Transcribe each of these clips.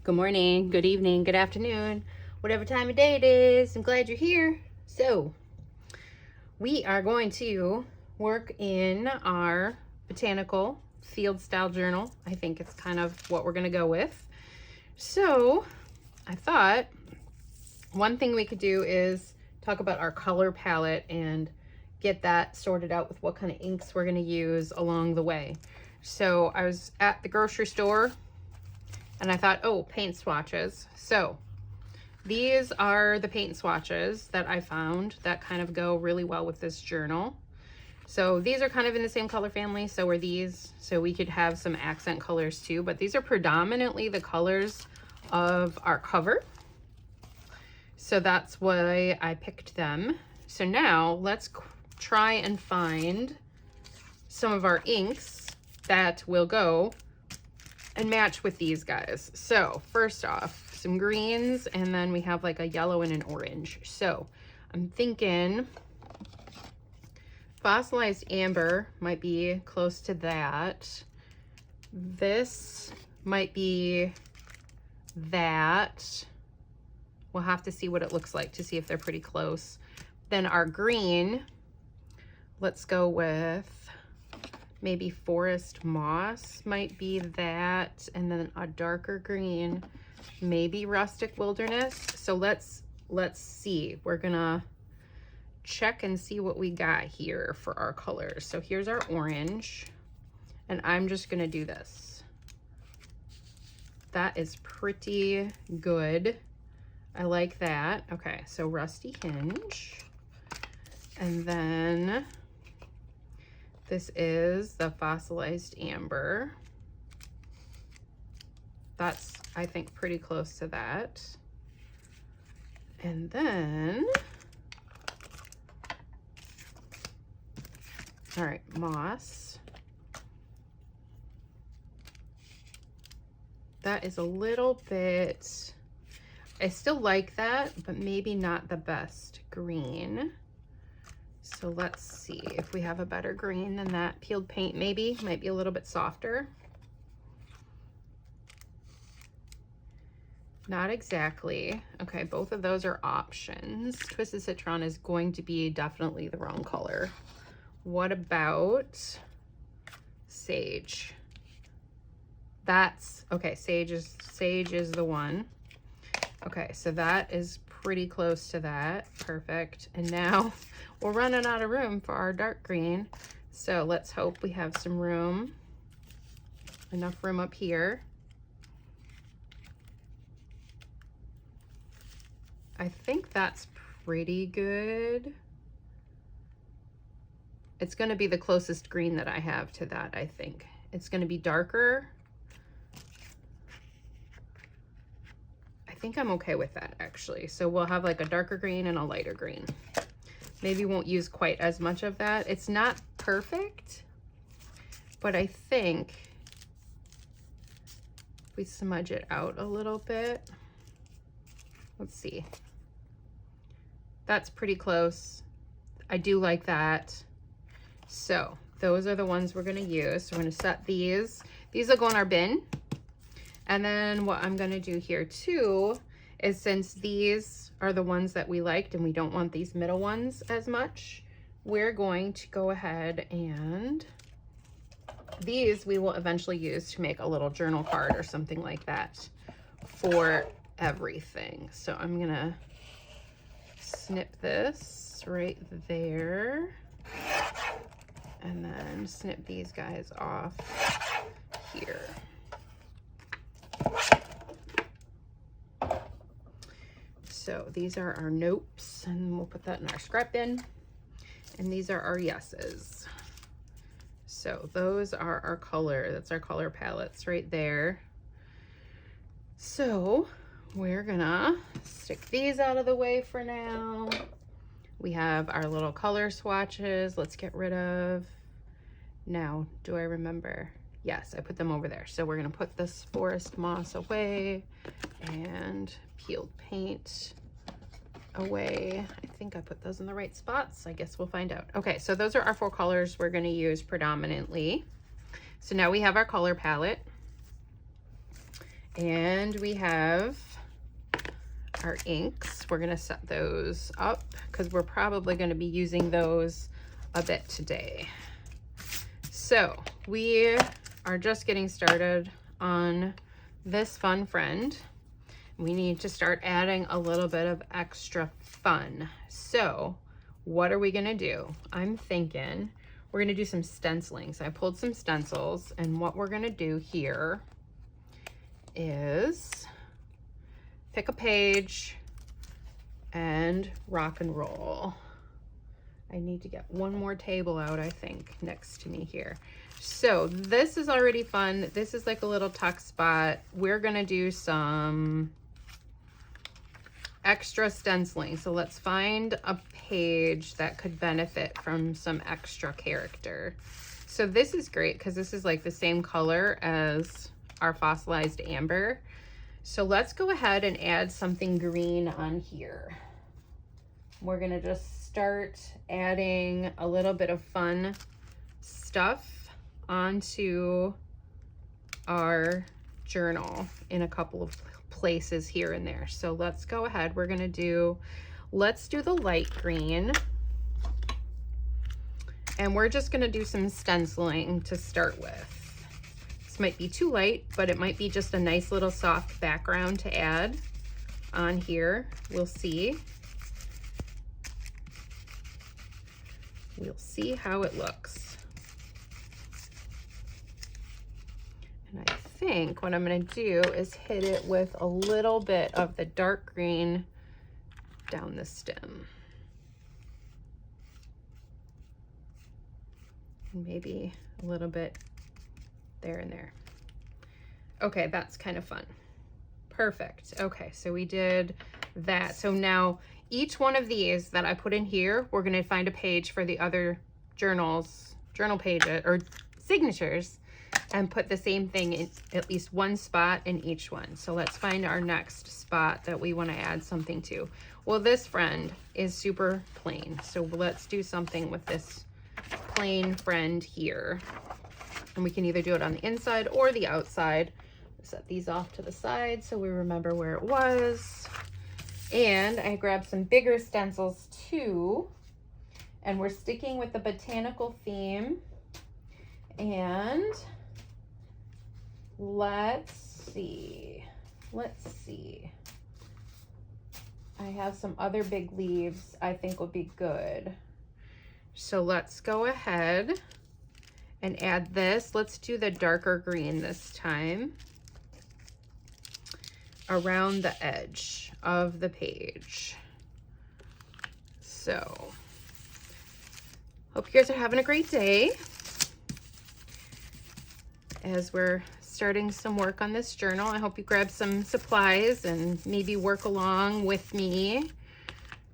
Good morning, good evening, good afternoon, whatever time of day it is. I'm glad you're here. So we are going to work in our Botanical field style journal. I think it's kind of what we're going to go with. So I thought one thing we could do is talk about our color palette and get that sorted out with what kind of inks we're going to use along the way. So I was at the grocery store and I thought, oh, paint swatches. So these are the paint swatches that I found that kind of go really well with this journal. So these are kind of in the same color family. So are these. So we could have some accent colors too, but these are predominantly the colors of our cover. So that's why I picked them. So now let's try and find some of our inks that will go and match with these guys. So first off, some greens, and then we have like a yellow and an orange. So I'm thinking fossilized amber might be close to that. This might be that. We'll have to see what it looks like to see if they're pretty close. Then our green, let's go with maybe forest moss might be that, and then a darker green, maybe rustic wilderness. So let's see. We're gonna check and see what we got here for our colors. So here's our orange, and I'm just gonna do this. That is pretty good. I like that. Okay, so rusty hinge, and then this is the fossilized amber. That's, I think, pretty close to that. And then, all right, moss. That is a little bit, I still like that, but maybe not the best green. So let's see if we have a better green than that. Peeled paint maybe, might be a little bit softer. Not exactly. Okay, both of those are options. Twisted Citron is going to be definitely the wrong color. What about sage? That's, okay, sage is the one. Okay, so that is pretty close to that. Perfect. And now we're running out of room for our dark green. So let's hope we have some room, enough room up here. I think that's pretty good. It's going to be the closest green that I have to that, I think. It's going to be darker. I think I'm okay with that, actually. So we'll have like a darker green and a lighter green. Maybe won't use quite as much of that. It's not perfect, but I think if we smudge it out a little bit, let's see. That's pretty close. I do like that. So those are the ones we're gonna use. So we're gonna set these. These will go in our bin. And then what I'm gonna do here too is, since these are the ones that we liked and we don't want these middle ones as much, we're going to go ahead and these we will eventually use to make a little journal card or something like that for everything. So I'm gonna snip this right there and then snip these guys off here. So these are our nopes, and we'll put that in our scrap bin. And these are our yeses. So those are our color, that's our color palettes right there. So we're gonna stick these out of the way for now. We have our little color swatches. Let's get rid of, now, do I remember? Yes, I put them over there. So we're gonna put this forest moss away and peeled paint away. I think I put those in the right spots. I guess we'll find out. Okay, so those are our 4 colors we're gonna use predominantly. So now we have our color palette. And we have our inks. We're gonna set those up because we're probably gonna be using those a bit today. So we are just getting started on this fun friend. We need to start adding a little bit of extra fun. So what are we gonna do? I'm thinking we're gonna do some stenciling. So I pulled some stencils, and what we're gonna do here is pick a page and rock and roll. I need to get one more table out, I think, next to me here. So this is already fun. This is like a little tuck spot. We're gonna do some extra stenciling. So let's find a page that could benefit from some extra character. So this is great because this is like the same color as our fossilized amber. So let's go ahead and add something green on here. We're gonna just start adding a little bit of fun stuff onto our journal in a couple of places here and there. So let's go ahead. We're gonna do, let's do the light green. And we're just gonna do some stenciling to start with. This might be too light, but it might be just a nice little soft background to add on here. We'll see. We'll see how it looks. And I think what I'm gonna do is hit it with a little bit of the dark green down the stem. And maybe a little bit there and there. Okay, that's kind of fun. Perfect. Okay, so we did that. So now each one of these that I put in here, we're gonna find a page for the other journal pages or signatures, and put the same thing in at least one spot in each one. So let's find our next spot that we wanna add something to. Well, this friend is super plain. So let's do something with this plain friend here. And we can either do it on the inside or the outside. Set these off to the side so we remember where it was. And I grabbed some bigger stencils too. And we're sticking with the botanical theme. And let's see. I have some other big leaves I think would be good. So let's go ahead and add this. Let's do the darker green this time around the edge of the page. So hope you guys are having a great day as we're starting some work on this journal. I hope you grab some supplies and maybe work along with me.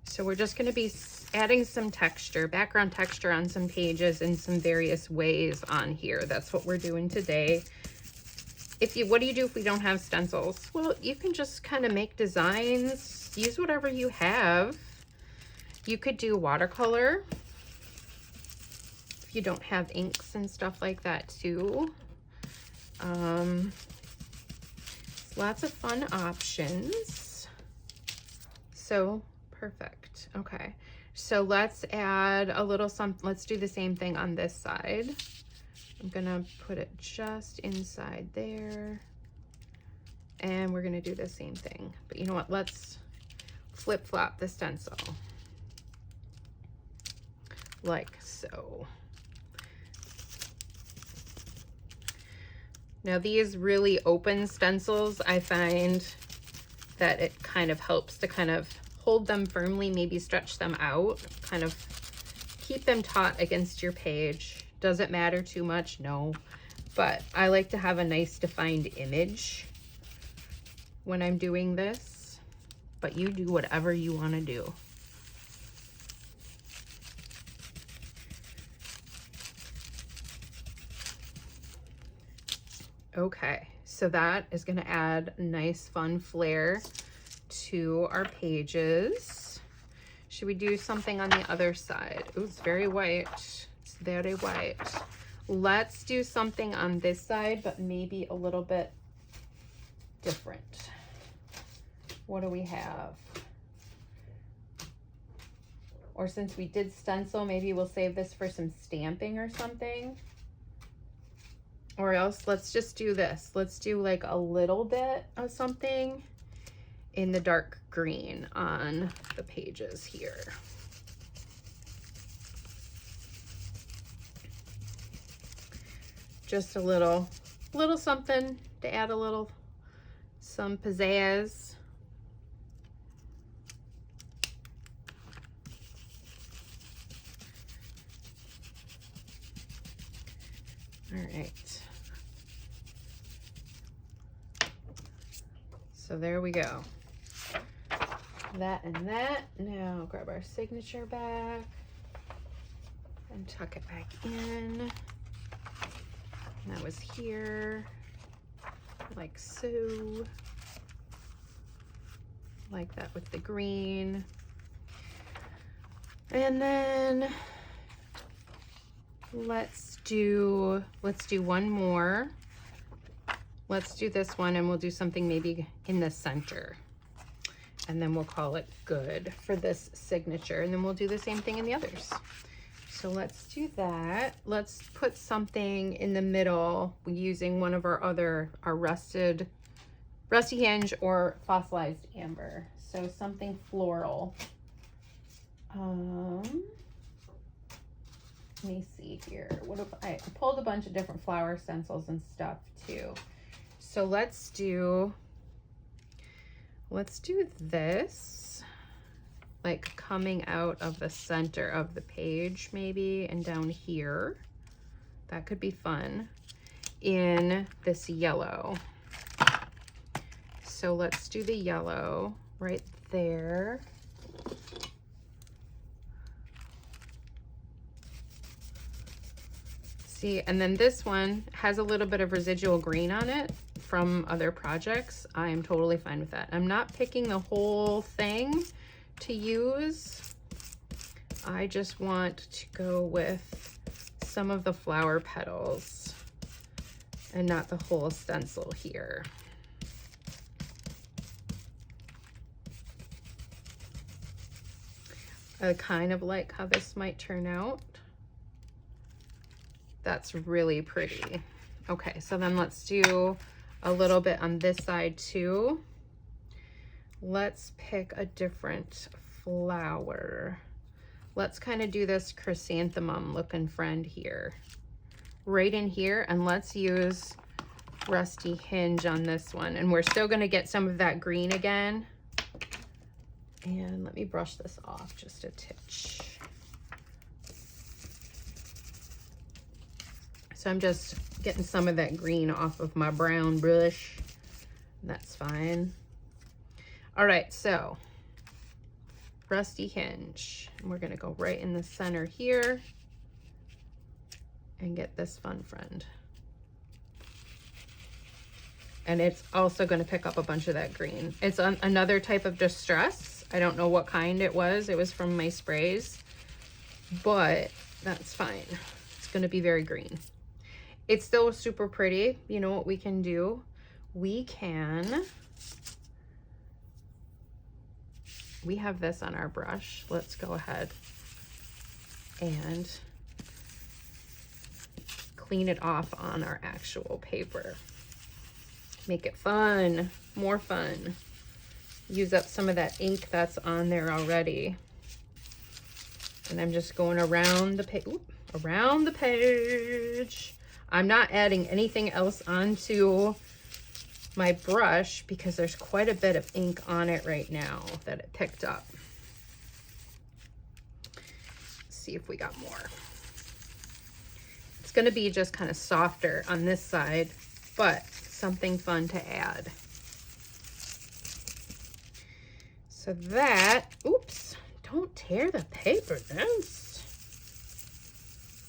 So we're just going to be adding some texture, background texture on some pages in some various ways on here. That's what we're doing today. What do you do if we don't have stencils? Well, you can just kind of make designs, use whatever you have. You could do watercolor if you don't have inks and stuff like that too. Lots of fun options. So perfect. Okay. So let's add a little something. Let's do the same thing on this side. I'm gonna put it just inside there. And we're gonna do the same thing. But you know what? Let's flip-flop the stencil. Like so. Now these really open stencils, I find that it kind of helps to kind of hold them firmly, maybe stretch them out, kind of keep them taut against your page. Does it matter too much? No, but I like to have a nice defined image when I'm doing this, but you do whatever you want to do. Okay, so that is going to add a nice fun flair to our pages. Should we do something on the other side? Ooh, it's very white. It's very white. Let's do something on this side, but maybe a little bit different. What do we have? Or since we did stencil, maybe we'll save this for some stamping or something. Or else let's just do this. Let's do like a little bit of something in the dark green on the pages here. Just a little something to add some pizzazz. All right. So there we go. That and that. Now grab our signature back and tuck it back in. And that was here, like so. Like that with the green. And then let's do one more. Let's do this one and we'll do something maybe in the center. And then we'll call it good for this signature. And then we'll do the same thing in the others. So let's do that. Let's put something in the middle using one of our rusty hinge or fossilized amber. So something floral. Let me see here. What if I pulled a bunch of different flower stencils and stuff too. So let's do this, like coming out of the center of the page maybe, and down here. That could be fun in this yellow. So let's do the yellow right there. See, and then this one has a little bit of residual green on it from other projects. I am totally fine with that. I'm not picking the whole thing to use. I just want to go with some of the flower petals and not the whole stencil here. I kind of like how this might turn out. That's really pretty. Okay, so then let's do a little bit on this side too. Let's pick a different flower. Let's kind of do this chrysanthemum looking friend here. Right in here, and let's use rusty hinge on this one. And we're still gonna get some of that green again. And let me brush this off just a titch. So I'm just getting some of that green off of my brown brush. That's fine. All right, so rusty hinge. And we're gonna go right in the center here and get this fun friend. And it's also gonna pick up a bunch of that green. It's another type of distress. I don't know what kind it was. It was from my sprays, but that's fine. It's gonna be very green. It's still super pretty. You know what we can do? We have this on our brush. Let's go ahead and clean it off on our actual paper. Make it fun, more fun. Use up some of that ink that's on there already. And I'm just going around the page. I'm not adding anything else onto my brush because there's quite a bit of ink on it right now that it picked up. Let's see if we got more. It's going to be just kind of softer on this side, but something fun to add. So that, oops, don't tear the paper. This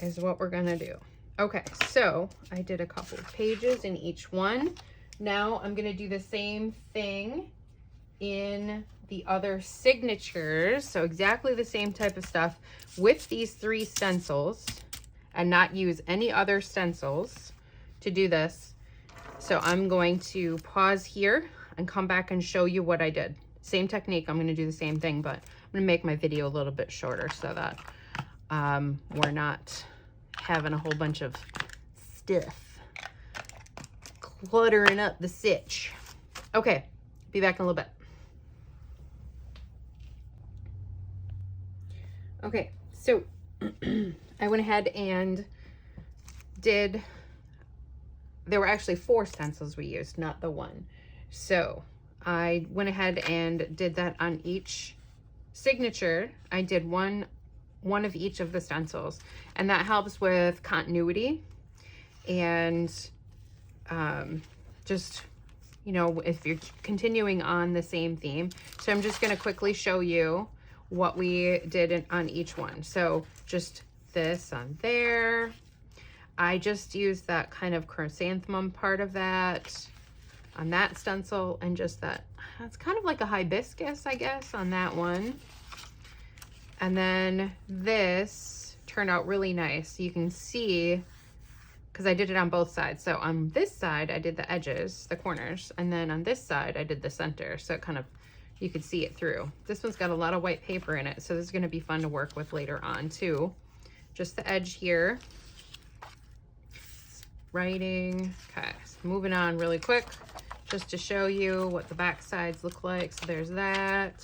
is what we're going to do. Okay, so I did a couple of pages in each one. Now I'm gonna do the same thing in the other signatures. So exactly the same type of stuff with these 3 stencils and not use any other stencils to do this. So I'm going to pause here and come back and show you what I did. Same technique, I'm gonna do the same thing, but I'm gonna make my video a little bit shorter so that we're not having a whole bunch of stuff cluttering up the sitch. Okay, be back in a little bit. Okay, so I went ahead and did, there were actually 4 stencils we used, not the one. So I went ahead and did that on each signature. I did one of each of the stencils, and that helps with continuity and just, you know, if you're continuing on the same theme. So I'm just going to quickly show you what we did on each one. So just this on there. I just used that kind of chrysanthemum part of that on that stencil, and just that, it's kind of like a hibiscus, I guess, on that one. And then this turned out really nice. You can see, because I did it on both sides. So on this side, I did the edges, the corners, and then on this side, I did the center. So it kind of, you could see it through. This one's got a lot of white paper in it, so this is going to be fun to work with later on too. Just the edge here. Writing. Okay, so moving on really quick, just to show you what the back sides look like. So there's that.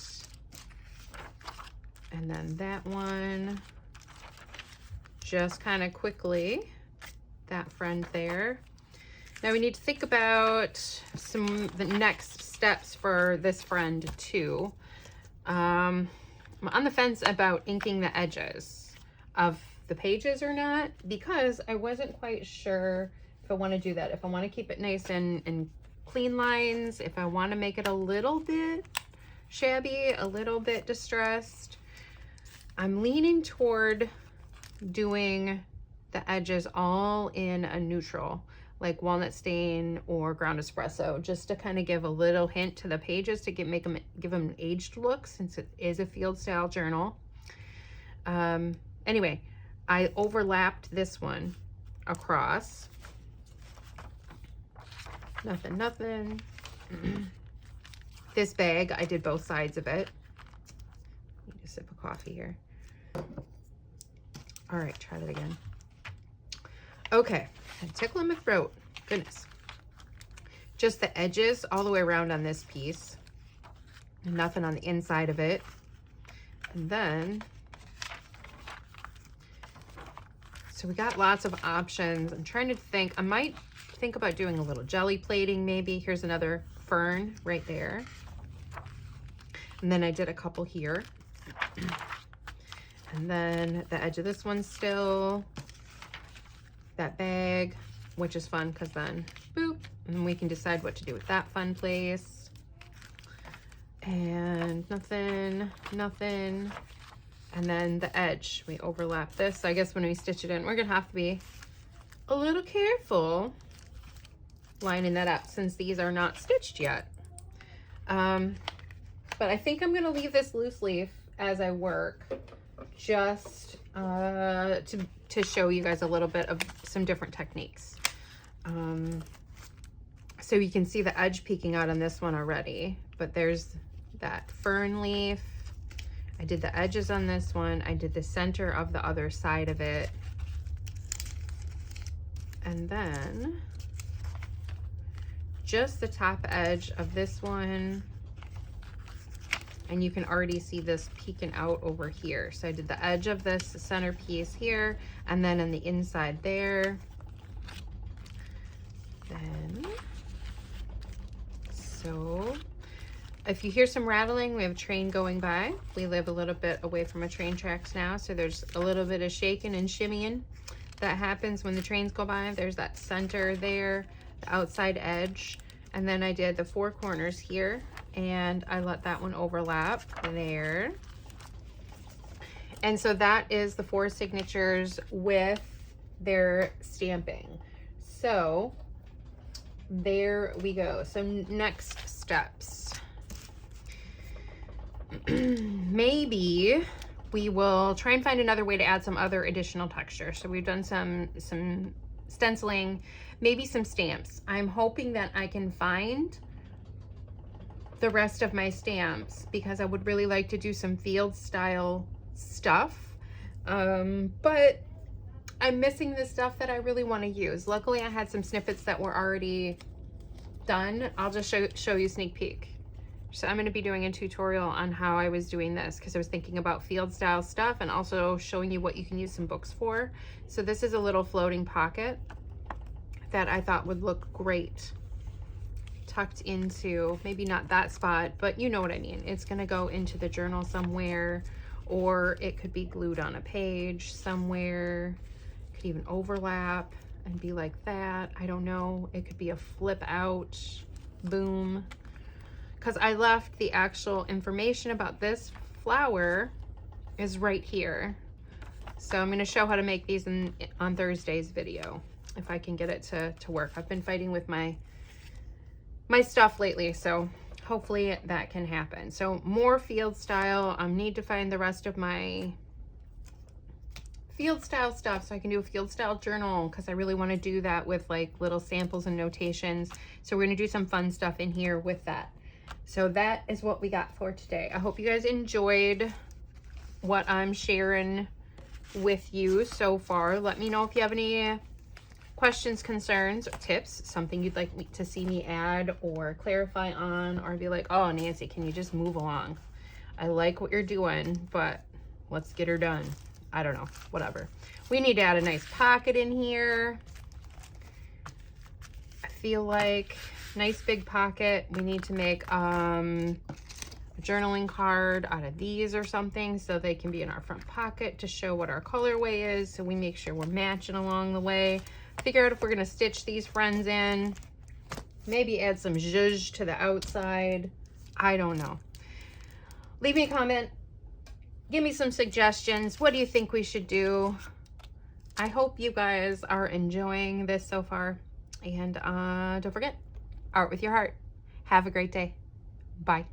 And then that one. Just kind of quickly, that friend there. Now we need to think about the next steps for this friend too. I'm on the fence about inking the edges of the pages or not, because I wasn't quite sure if I want to do that. If I want to keep it nice and clean lines, if I want to make it a little bit shabby, a little bit distressed. I'm leaning toward doing the edges all in a neutral, like walnut stain or ground espresso, just to kind of give a little hint to the pages to give them an aged look, since it is a field style journal. Anyway, I overlapped this one across. Nothing. This bag, I did both sides of it. Need a sip of coffee here. All right, try that again. Okay, I'm tickling my throat. Goodness. Just the edges all the way around on this piece. Nothing on the inside of it. And then, so we got lots of options. I'm trying to think, I might think about doing a little jelly plating maybe. Here's another fern right there. And then I did a couple here. And then the edge of this one still. That bag, which is fun because then boop, and we can decide what to do with that fun place. And nothing. And then the edge, we overlap this. So I guess when we stitch it in, we're gonna have to be a little careful lining that up since these are not stitched yet. But I think I'm gonna leave this loose leaf as I work, just to show you guys a little bit of some different techniques. So you can see the edge peeking out on this one already, but there's that fern leaf. I did the edges on this one. I did the center of the other side of it. And then just the top edge of this one. And you can already see this peeking out over here. So I did the edge of this center piece here, and then on the inside there. Then, so if you hear some rattling, we have a train going by. We live a little bit away from a train tracks now, so there's a little bit of shaking and shimmying that happens when the trains go by. There's that center there, the outside edge. And then I did the 4 corners here, and I let that one overlap there. And so that is the 4 signatures with their stamping. So there we go. So next steps. Maybe we will try and find another way to add some other additional texture. So we've done some stenciling. maybe some stamps. I'm hoping that I can find the rest of my stamps because I would really like to do some field style stuff. But I'm missing the stuff that I really want to use. Luckily, I had some snippets that were already done. I'll just show you a sneak peek. So I'm going to be doing a tutorial on how I was doing this because I was thinking about field style stuff and also showing you what you can use some books for. So this is a little floating pocket that I thought would look great tucked into, maybe not that spot, but you know what I mean. It's going to go into the journal somewhere, or it could be glued on a page somewhere. It could even overlap and be like that. I don't know. It could be a flip out, boom. Because I left the actual information about this flower is right here. So I'm going to show how to make these on Thursday's video, if I can get it to work. I've been fighting with my stuff lately, so hopefully that can happen. So more field style. Need to find the rest of my field style stuff so I can do a field style journal, because I really want to do that with like little samples and notations. So we're going to do some fun stuff in here with that. So that is what we got for today. I hope you guys enjoyed what I'm sharing with you so far. Let me know if you have any questions, concerns, or tips, something you'd like to see me add or clarify on, or be like, oh, Nancy, can you just move along? I like what you're doing, but let's get her done. I don't know, whatever. We need to add a nice pocket in here. I feel like nice big pocket. We need to make a journaling card out of these or something so they can be in our front pocket to show what our colorway is, so we make sure we're matching along the way. Figure out if we're going to stitch these friends in, maybe add some zhuzh to the outside. I don't know. Leave me a comment. Give me some suggestions. What do you think we should do? I hope you guys are enjoying this so far. And don't forget, art with your heart. Have a great day. Bye.